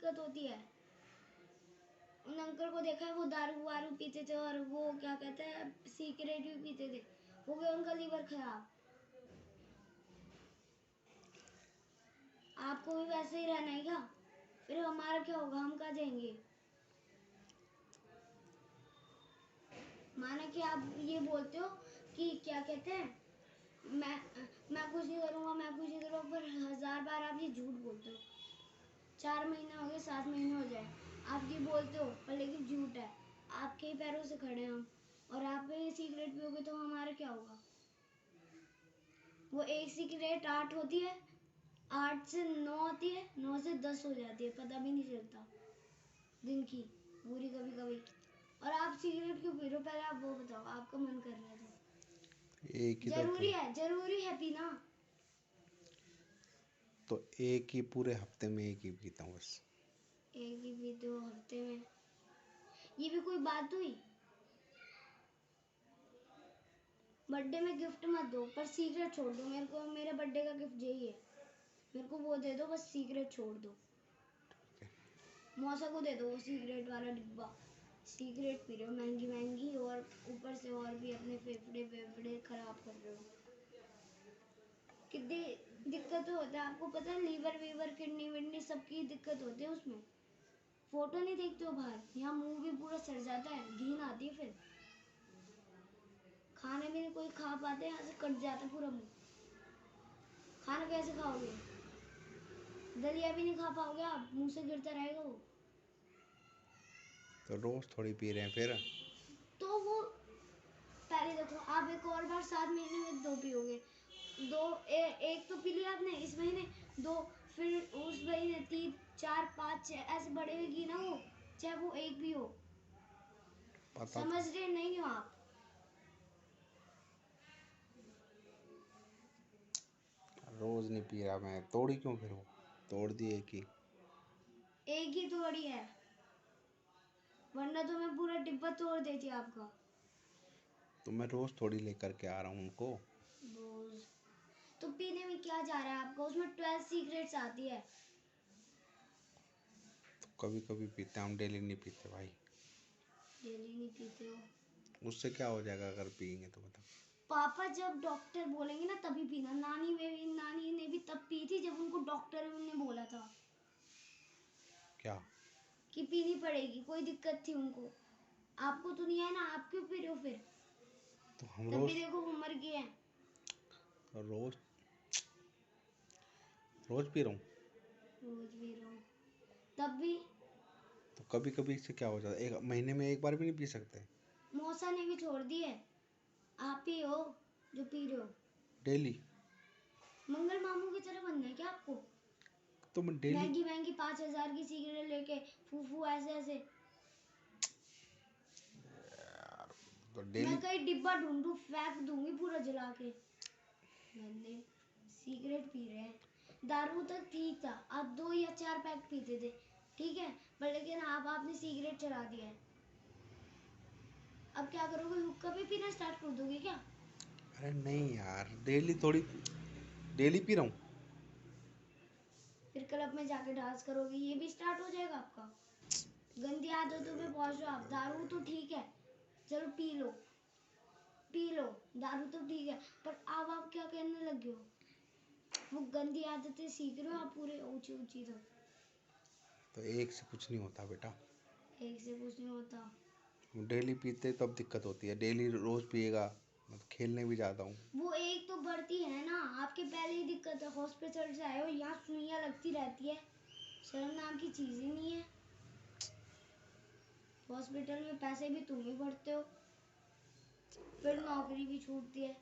दिक्कत होती है। उन अंकल को देखा है, वो दारू वारू पीते थे और वो क्या कहते हैं सिगरेट भी पीते थे, हो गया उनका लीवर खराब। आपको भी वैसे ही रहना है क्या? फिर हमारा क्या होगा, हम कहाँ जाएंगे? माना कि आप ये बोलते हो कि क्या कहते हैं मैं कुछ नहीं करूँगा, मैं कुछ नहीं करूँगा, पर 1000 बार आप ये झूठ बोलते हो। 4 महीने हो गए, 7 महीने हो जाए, आप ये बोलते हो, पर लेकिन झूठ है। आपके ही पैरों से खड़े हैं हम, और आप ये सिगरेट पियोगे तो हमारा क्या होगा? वो एक सिगरेट 8 होती है, 8 से 9 होती है, 9 से 10 हो जाती है, पता भी नहीं चलता दिन की पूरी कभी कभी। और आप सिगरेट क्यों पी रहे हो? पहले आप वो बताओ, आपका मन कर रहा है तो एक ही जरूरी है पीना। तो एक ही पूरे हफ्ते में एक ही पीता हूँ बस। एक ही पीते हो हफ्ते में? ये भी कोई बात हुई? बर्थडे में गिफ्ट मत दो, पर सिगरेट छोड़ दो। मेरे को मेरे बर्थडे का गिफ्ट यही है, मेरे को वो दे दो, बस सिगरेट छोड़ दो। मौसा को दे दो वो सिगरेट वाला डिब्बा। सिगरेट पी रहे हो महंगी महंगी, और ऊपर से और भी अपने फेफड़े फेफड़े खराब कर रहे हो। कितनी दिक्कत होता है आपको पता है? लीवर वीवर किडनी विडनी सबकी दिक्कत होती है उसमें। फोटो नहीं देखते हो बाहर, यहाँ मुंह भी पूरा सड़ जाता है, घिन आती है, फिर खाने भी नहीं कोई खा पाते, यहाँ से कट जाता पूरा मुंह। खाना कैसे खाओगे? दलिया भी नहीं खा पाओगे आप, मुंह से गिरता रहेगा वो। तो रोज थोड़ी पी रहे हैं फिर। तो वो पहले देखो, आप एक और बार 7 महीने में 2 पियोगे। एक तो पी लिया आपने इस महीने, 2 फिर उस महीने, 3 4 5 6 ऐसे बढ़ेगी ना वो, चाहे वो एक भी हो। पता समझ था। रहे नहीं हो आप? रोज नहीं पी रहा मैं, तोड़ी क्यों फिर? वो तोड़ दी एक ही। एक ही थोड़ी है, वरना तो मैं पूरा डिब्बा तोड़ देती आपका। तो मैं रोज थोड़ी लेकर के आ रहा हूँ उनको। रोज तो पीने में क्या जा रहा है आपका? उसमें 12 सीक्रेट्स आती है। तो कभी कभी पीते हैं हम, डेली नहीं पीते भाई। डेली नहीं पीते हो? उससे क्या हो जाएगा अगर पियेंगे तो बता। पापा जब डॉक्टर बोलेंगे ना तभी पीना। नानी ने भी तब पी थी जब उनको डॉक्टर ने बोला था क्या? कि पीनी पड़ेगी, कोई दिक्कत थी उनको। आपको तो नहीं है ना, आप क्यों पी रहे हो फिर? तो हम तब भी रोज देखो उम्र की है। रोज रोज पी रहा हूँ। रोज पी रहे हो तब भी। तो कभी कभी इससे क्या हो जाता है, एक महीने में एक बार भी नहीं पी सकते? मौसा ने भी छोड़ दी है, आप ही हो जो पी रहे हो। डेली? मंगल मामू की तरह बनना है क्या आपको? तो मैं डेली। महंगी महंगी 5000 की सिगरेट लेके फूफू ऐसे ऐसे। तो मैं डेली। कहीं डिब्बा ढूंढूं, फेंक दूंगी पूरा जला के। गंदे सिगरेट पी रहे हैं। दारू तक ठीक था, आप 2 या 4 पैक पीते थे, ठीक है, पर लेकिन आपने सिगरेट चला दिया है। अब क्या करोगे? हुक्का भी पीना स्टार्ट कर दोगे क्या? अरे नहीं यार, डेली थोड़ी, डेली पी रहा हूँ। फिर क्लब में जाके डांस करोगे, ये भी स्टार्ट हो जाएगा आपका। गंदी आदतों पे पहुंचो आप। दारू तो ठीक है, चलो पी लो, पी लो, दारू तो ठीक है, पर अब आप क्या करने लगे हो? वो गंदी आदतें सीख रहे हो आप पूरे ऊंची ऊंची तो। तो एक से कुछ नहीं होता बेटा। एक से कुछ नहीं होता। डेली पीते तो अब दिक्कत होती है, डेली रोज पिएगा। मैं तो खेलने भी जाता हूँ। वो एक तो बढ़ती है ना, आपके पहले ही दिक्कत है, हॉस्पिटल से आए हो, यहाँ सुइयां लगती रहती है, शर्म नाम की चीज ही नहीं है। हॉस्पिटल में पैसे भी तुम ही भरते हो, फिर नौकरी भी छूटती है,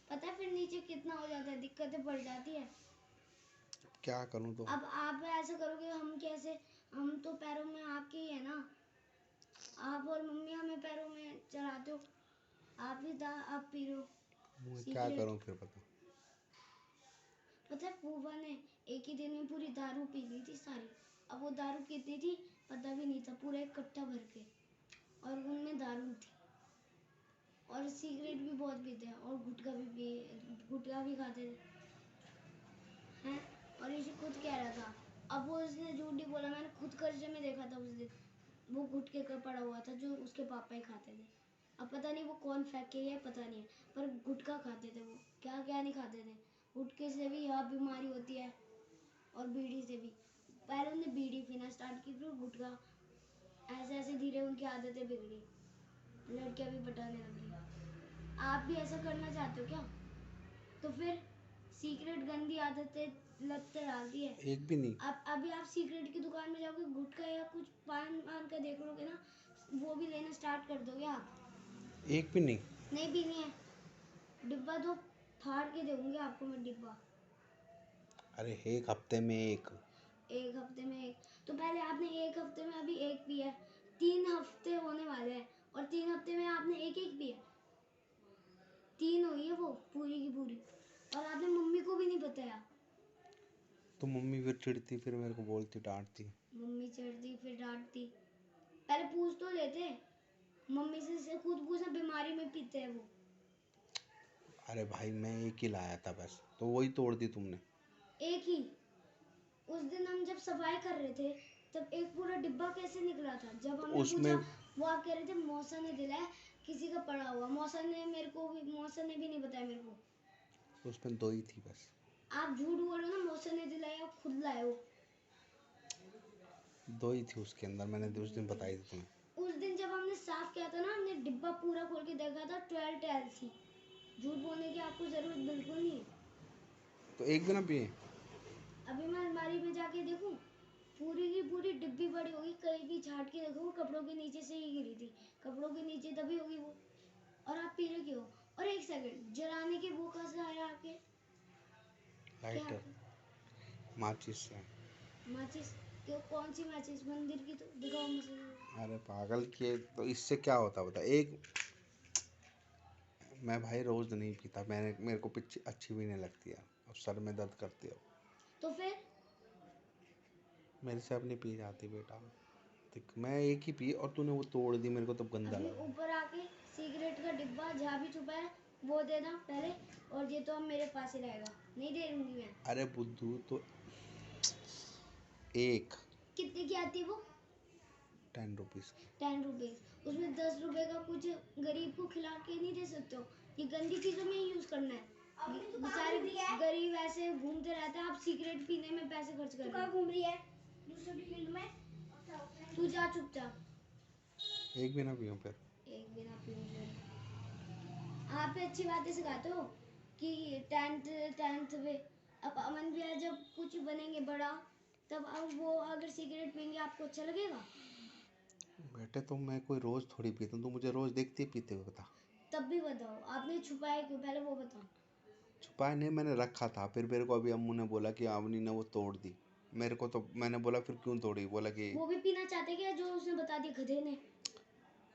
पता है फिर नीचे कितना हो जाता है, दिक्कतें बढ़ जाती है। क्या करूँ तो? अब आप ऐसा करोगे, हम कैसे? हम तो पैरों में आपके ही है ना, आप और मम्मी हमें पैरों में चलाते हो। आप ही आप पी रहे हो मैं क्या सिगरेट। करूँ फिर बता। पता है फूफा ने एक ही दिन में पूरी दारू पी ली थी सारी। अब वो दारू कितनी थी पता भी नहीं था, पूरा एक कट्टा भर के, और उनमें दारू थी। और सिगरेट भी बहुत पीते हैं, और गुटखा भी खाते थे हैं। और इसे खुद कह रहा था अब वो उसने झूठ नहीं बोला, मैंने खुद खर्चे में देखा था उस दिन, वो गुटखे का पड़ा हुआ था जो उसके पापा ही खाते थे। अब पता नहीं वो कौन फेंके है, पता नहीं है, पर गुटखा खाते थे वो, क्या क्या नहीं खाते थे। गुटखे से भी यह बीमारी होती है और बीड़ी से भी। पहले उन्हें बीड़ी पीना स्टार्ट की, फिर गुटखा, ऐसे ऐसे धीरे उनकी आदतें बिगड़ी, लड़कियां भी पटाने लगी। आप भी ऐसा करना चाहते हो क्या? तो फिर सीक्रेट गंदी आदतें लत डालती है। एक भी नहीं। अब अभी आप सीक्रेट की दुकान में जाओगे, गुटखा या कुछ पान वान का देख लोगे ना, वो भी लेना स्टार्ट कर दोगे आप। एक भी नहीं। नहीं पीनी है, डिब्बा तो फाड़ के दूंगी आपको मैं डिब्बा। अरे एक हफ्ते में एक। एक हफ्ते में एक? तो पहले आपने एक हफ्ते में अभी एक पिया है, 3 हफ्ते होने वाले हैं और 3 हफ्ते में आपने एक एक पिया। 3 हुई है वो पूरी की पूरी, और आपने मम्मी को भी नहीं बताया। तो मम्मी फिर चिढ़ती, फिर मेरे को बोलती, डांटती। मम्मी चिढ़ती फिर डांटती, पहले पूछ तो लेते। मम्मी से खुद पूछना, बीमारी में पीते हैं वो। अरे भाई मैं एक ही लाया था बस, तो वही तोड़ दी तुमने। एक ही? उस दिन हम जब सफाई कर रहे थे तब एक पूरा डिब्बा कैसे निकला था? जब तो हमने उसमें पूछा, वो आप कह रहे थे मौसा ने दिलाया, किसी का पड़ा हुआ। मौसा ने भी नहीं बताया मेरे को। उसमें दो ही थी बस। आप झूठ बोलो ना, मौसा ने दिलाया, आप खुद लाए हो। दो ही थी उसके अंदर, मैंने उस दिन बताई थी तुम्हें। उस दिन जब हमने साफ किया था ना, हमने डिब्बा पूरा खोल के देखा था, 12 टैल्स थी। झूठ बोलने की आपको जरूरत बिल्कुल नहीं है। तो एक भी ना पिए? अभी मैं अलमारी में जाके देखूं, पूरी की पूरी डिब्बी पड़ी होगी, कहीं भी छाट के देखो, कपड़ों के नीचे से ही गिरी थी, कपड़ों के नीचे दबी होगी वो। और आप पी रहे क्यों? और एक सेकंड, जलाने के वो कहाँ से आया आपके? क्या? लाइटर, माचिस से। माचिस? क्यों, कौन सी माचिस? मंदिर की? तो दिखाओ मुझे। अरे पागल किए, तो इससे क्या होता बता एक। मैं भाई रोज नहीं पीता, मेरे को पिच्ची अच्छी भी नहीं लगती है और सर में दर्द करती है। तो फिर? मेरे से अब नहीं पी जाती बेटा। देख मैं एक ही पी और तूने वो तोड़ दी, मेरे को तब गंदा अभी लगा। ऊपर आके सिगरेट का डिब्बा जहाँ भी छुपा है वो देना पहले, और ये तो अब मेरे पास ही रहेगा, नहीं दे दूंगी मैं। अरे बुद्धू तो एक। कितने की आती है वो? 10 रुपीज की। 10 रुपीज? उसमें 10 रुपए का कुछ गरीब को खिला के नहीं दे सकते हो? ये गंदी चीजों में ही यूज करना है। बेचारे गरीब ऐसे घूमते रहते हैं, आप सिगरेट पीने में पैसे खर्च कर रहे हो। घूम रही है दूसरी फील्ड में। तू जा चुपचाप। एक भी ना पियो फिर। एक बिना पीऊंगी? आप पे अच्छी बातें सिखाते हो कि 10th में, अब अमन भैया जब कुछ बनेंगे बड़ा, तब अब वो अगर सिगरेट पियेंगे आपको अच्छा लगेगा? बेटे तो मैं कोई रोज थोड़ी पीता हूँ, तू मुझे रोज देखती है पीते हुए, बता। तब भी बताओ, आपने छुपाया क्यों, पहले वो बताओ। छुपाया नहीं, मैंने रखा था, फिर मेरे को अभी अम्मू ने बोला कि अवनी ने वो तोड़ दी। मेरे को तो मैंने बोला फिर क्यों तोड़ी, बोला कि वो भी पीना चाहते क्या जो उसने बता दिया गधे ने?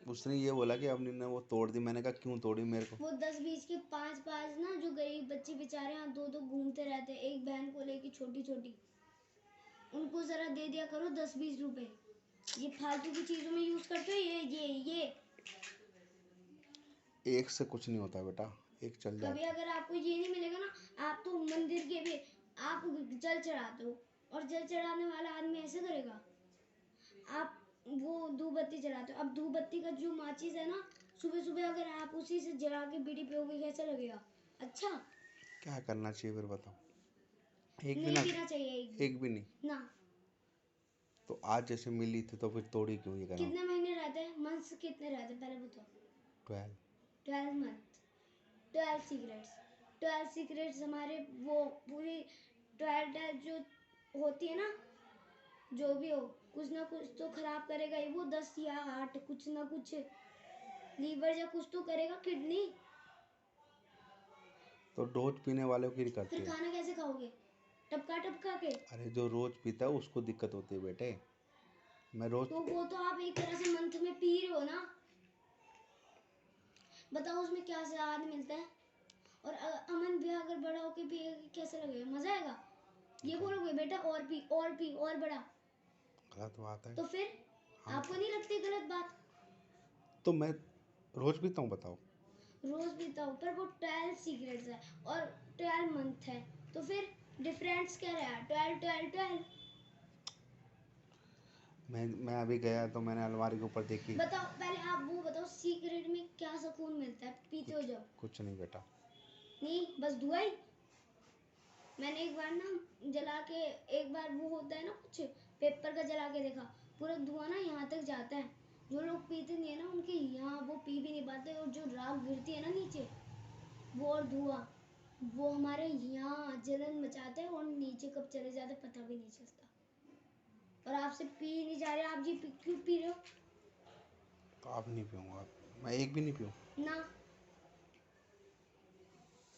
उसने ये बोला कि अवनी ने वो तोड़ दी। मैंने कहा क्यों तोड़ी मेरे को। वो 10-20 के 5-5 ना, जो गरीब बच्चे बेचारे यहाँ 2-2 घूमते रहते हैं, एक बहन को लेके छोटी छोटी, उनको जरा दे दिया करो 10-20 रुपए। ये फालतू की चीजों में यूज करते हो, ये एक से कुछ नहीं होता बेटा, एक चल कभी जाता। अगर आपको ये नहीं मिलेगा ना, आप तो मंदिर के भी, आप जल चढ़ाते हो, और जल चढ़ाने वाला आदमी ऐसे करेगा? आप वो धूप बत्ती जलाते हो, अब धूप बत्ती का जो माचिस है ना, सुबह सुबह अगर आप उसी से जला के बीड़ी पियोगे, कैसा लगेगा? अच्छा। क्या करना चाहिए फिर बताओ? एक भी नहीं ना। पीना चाहिए एक एक भी नहीं। भी ना। तो आज जैसे मिली थी तो फिर तोड़ी क्यों ये करा? कितने महीने रहते हैं, मंथ्स कितने रहते हैं पहले बताओ? 12। 12 मंथ, 12 सिगरेट्स। 12 सिगरेट्स हमारे वो पूरी 12 जो होती है ना, जो भी हो, कुछ ना कुछ तो खराब करेगा ही वो, 10 या 8, कुछ ना कुछ, लीवर या कुछ तो करेगा, किडनी। तो रोज पीने वालों की फिर करती है। खाना कैसे खाओगे, टपका टपका के? अरे जो रोज पीता है उसको दिक्कत होती है बेटे। मैं रोज। तो वो तो आप एक तरह से मंथ में पी रहे हो ना। बताओ उसमें क्या स्वाद मिलता है? और अमन भी अगर बड़ा होके पिएगा कैसा लगेगा, मजा आएगा? ये बोलोगे बेटा और पी और पी और बड़ा? गलत बात है। तो फिर हाँ आपको नहीं लगती गलत बात? तो मैं रोज पीता हूँ बताओ। रोज पीता हूँ, पर वो 12 सिगरेट्स है और 12 मंथ है, तो फिर डिफरेंस क्या रहा? 12 12 12। मैं अभी गया तो मैंने अलमारी के ऊपर देखी। बताओ पहले, आप वो बताओ सिगरेट में क्या सुकून मिलता है पीते हो जब? कुछ नहीं बेटा। नहीं, बस धुआं ही। मैंने एक बार ना जला के, एक बार वो होता है ना कुछ पेपर का जला के देखा, पूरा धुआं ना यहाँ तक जाता है। जो लोग पीते नहीं है ना उनके यहाँ वो पी भी नहीं पाते, और जो राख गिरती है ना नीचे, वो और धुआं, वो हमारे यहाँ जलन मचाते हैं और नीचे कब चले जाते पता भी नहीं चलता। और आपसे पी नहीं जा रहे, आप जी क्यों पी रहे हो? तो अब नहीं पीऊँगा, मैं एक भी नहीं पीऊँ। ना,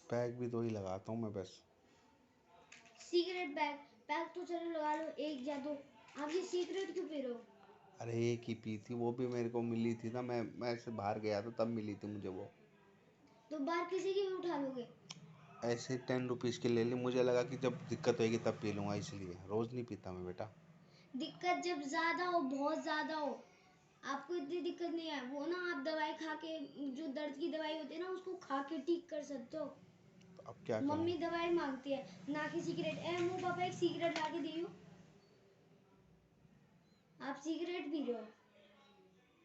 पैक भी 2 ही लगाता हूँ मैं बस। सिगरेट पैक, पैक तो चलो लगा लो एक या दो, आप ये सिगरेट क्यों पी रहे हो? अरे एक ही पी थी, वो भी मेरे को मिली थी ना, मैं ऐसे बाहर गया था तब मिली थी मुझे वो। तो बाहर किसी की भी उठा लोगे? ऐसे 10 रुपीज़ की ले ली, मुझे लगा कि जब दिक्कत होएगी तब पी लूँगा, इसलिए रोज़ नहीं पीता मैं बेटा। दिक्कत जब ज्यादा हो, बहुत ज्यादा हो, आपको इतनी दिक्कत नहीं है, वो ना आप दवाई खा के, जो दर्द की दवाई होती है ना उसको खा के ठीक कर सकते हो। तो अब क्या करूँ? मम्मी दवाई मांगती है ना कि सिगरेट। ए मुंह पापा एक सिगरेट ला के दियो, आप सिगरेट पी रहे हो,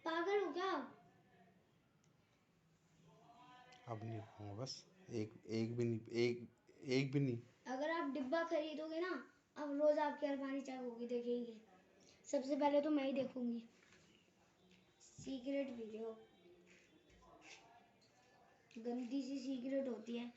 पागल हो क्या आप? अब नहीं पीऊँगा बस। एक एक भी नहीं, एक भी नहीं। अगर आप डिब्बा खरीदोगे ना, अब रोज आपकी अलमारी चेक होगी, देखेंगे, सबसे पहले तो मैं ही देखूंगी। सिगरेट पी रहे हो, गंदी सी सिगरेट होती है,